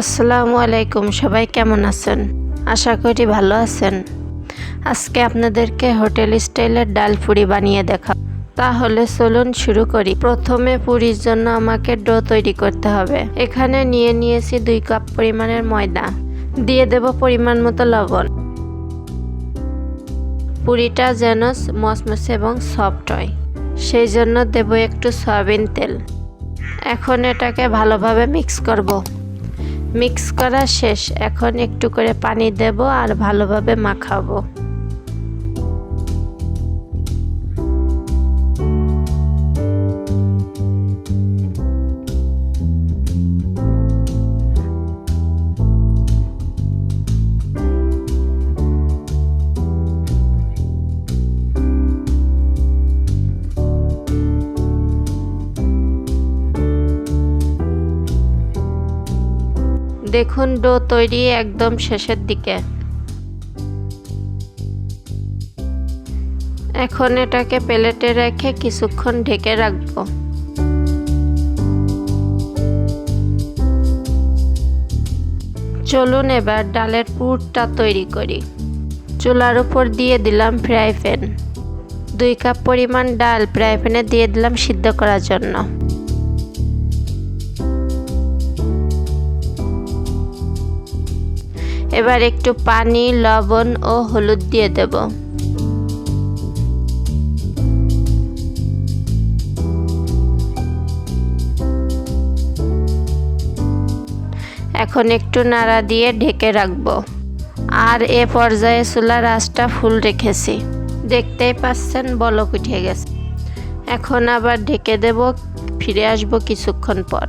আসসালামু আলাইকুম, সবাই কেমন আছেন? আশা করি ভালো আছেন। আজকে আপনাদেরকে হোটেল স্টাইলের ডাল পুরি বানিয়ে দেখাবো। তাহলে চলুন শুরু করি। প্রথমে পুরির জন্য আমাকে ডো তৈরি করতে হবে। এখানে নিয়েছি 2 কাপ পরিমাণের ময়দা। দিয়ে দেব পরিমাণ মতো লবণ। পুরিটা যেন মচমচে এবং সফট হয়, সেই জন্য দেব একটু সয়াবিন তেল। এখন এটাকে ভালোভাবে মিক্স করব। মিক্স করা শেষ। এখন একটু করে পানি দেব আর ভালোভাবে মাখাবো। দেখুন ডো তৈরি একদম শেষের দিকে। এখন এটাকে প্লেটে রেখে কিছুক্ষণ ঢেকে রাখবো। চলুন এবার ডালের পুরটা তৈরি করি। চুলার উপর দিয়ে দিলাম ফ্রাই প্যান। 2 কাপ পরিমাণ ডাল ফ্রাই প্যানে দিয়ে দিলাম সিদ্ধ করার জন্য। এবার একটু পানি, লবণ ও হলুদ দিয়ে দেব। এখন একটু নাড়া দিয়ে ঢেকে রাখবো। আর এ পর্যায়ে চুলার আঁচটা ফুল রেখেছি। দেখতেই পাচ্ছেন বলক উঠে গেছে। এখন আবার ঢেকে দেব। ফিরে আসব কিছুক্ষণ পর।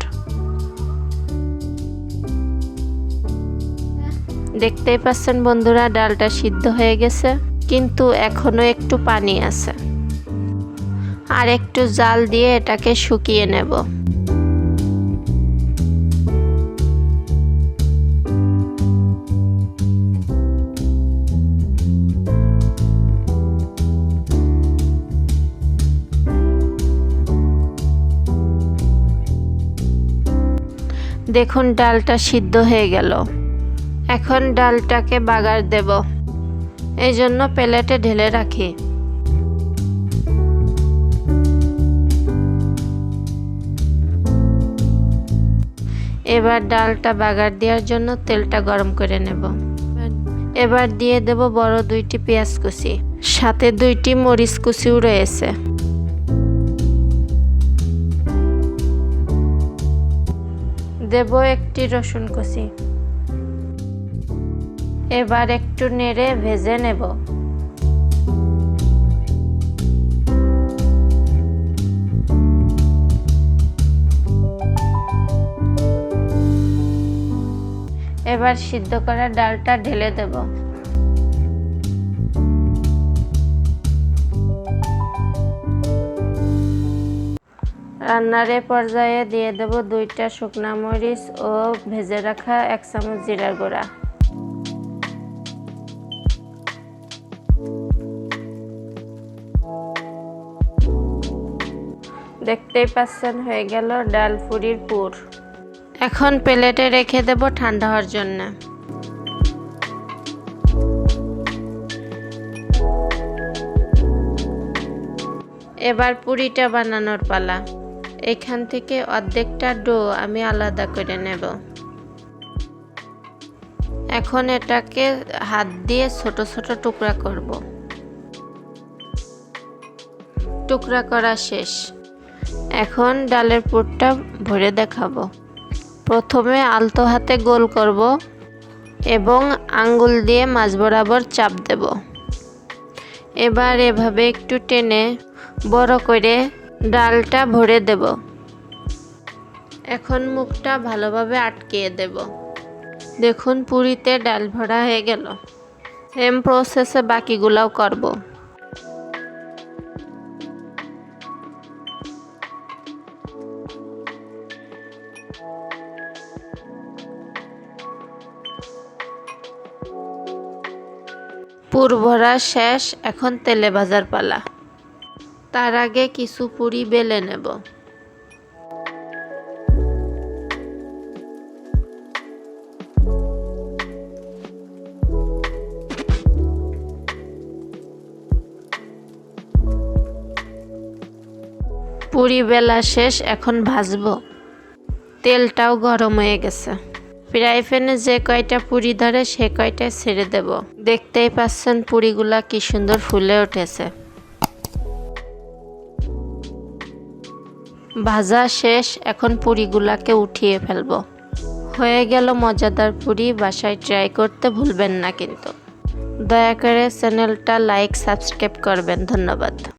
দেখতেই পাচ্ছেন বন্ধুরা, ডালটা সিদ্ধ হয়ে গেছে, কিন্তু এখনো একটু পানি আছে। আর একটু জাল দিয়ে এটাকে শুকিয়ে নেব। দেখুন ডালটা সিদ্ধ হয়ে গেল। এখন ডালটাকে বাগার দেব। এই জন্য প্লেটে ঢেলে রাখি। এবার ডালটা বাগার দেওয়ার জন্য তেলটা গরম করে নেব। এবার দিয়ে দেব বড় 2টি পেঁয়াজ কুচি, সাথে 2টি মরিচ কুচিও রয়েছে। দেব 1টি রসুন কুচি। এবার একটু নেড়ে ভেজে নেব। এবার সিদ্ধ করা ডালটা ঢেলে দেব। রান্নার পর্যায়ে দিয়ে দেব 2টা শুকনা মরিচ ও ভেজে রাখা 1 চামচ জিরার গুঁড়া। দেখতেই পাচ্ছেন হয়ে গেল ডাল পুরির পুর। এখন প্লেটে রেখে দেব ঠান্ডা হওয়ার জন্য। এবার পুরিটা বানানোর পালা। এখান থেকে অর্ধেকটা ডো আমি আলাদা করে নেব। এখন এটাকে হাত দিয়ে ছোট ছোট টুকরা করব। টুকরা করা শেষ। এখন ডালের পুরটা ভরে দেখাবো। প্রথমে আলতো হাতে গোল করব এবং আঙ্গুল দিয়ে মাঝ বরাবর চাপ দেব। এবার এভাবে একটু টেনে বড় করে ডালটা ভরে দেব। এখন মুখটা ভালোভাবে আটকিয়ে দেব। দেখুন পুরিতে ডাল ভরা হয়ে গেল। সেম প্রসেসে বাকিগুলাও করব। পুর ভরা শেষ। এখন তেলে ভাজার পালা। তার আগে কিছু পুরি বেলে নেব। পুরি বেলা শেষ, এখন ভাজবো। তেলটাও গরম হয়ে গেছে। ফ্রাই প্যানে যে কয়টা পুরি ধরে সে কয়টা ছেড়ে দেব। দেখতেই পাচ্ছেন পুরিগুলা কি সুন্দর ফুলে উঠেছে। ভাজা শেষ, এখন পুরিগুলাকে উঠিয়ে ফেলবো। হয়ে গেল মজাদার পুরি। বাসায় ট্রাই করতে ভুলবেন না কিন্তু। দয়া করে চ্যানেলটা লাইক সাবস্ক্রাইব করবেন। ধন্যবাদ।